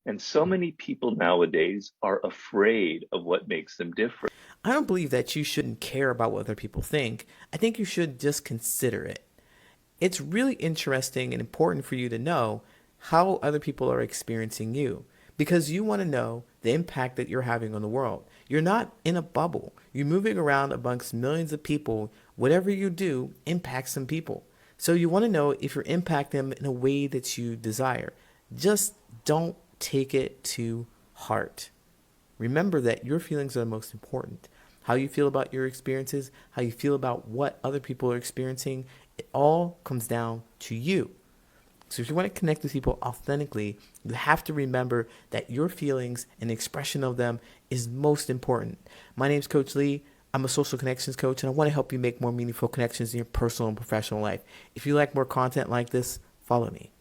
And so many people nowadays are afraid of what makes them different. I don't believe that you shouldn't care about what other people think. I think you should just consider it. It's really interesting and important for you to know how other people are experiencing you because you want to know the impact that you're having on the world. You're not in a bubble. You're moving around amongst millions of people. Whatever you do impacts some people. So you want to know if you're impacting them in a way that you desire. Just don't take it to heart. Remember that your feelings are the most important. How you feel about your experiences, how you feel about what other people are experiencing, it all comes down to you. So if you want to connect with people authentically, you have to remember that your feelings and the expression of them is most important. My name is Coach Lee. I'm a social connections coach, and I want to help you make more meaningful connections in your personal and professional life. If you like more content like this, follow me.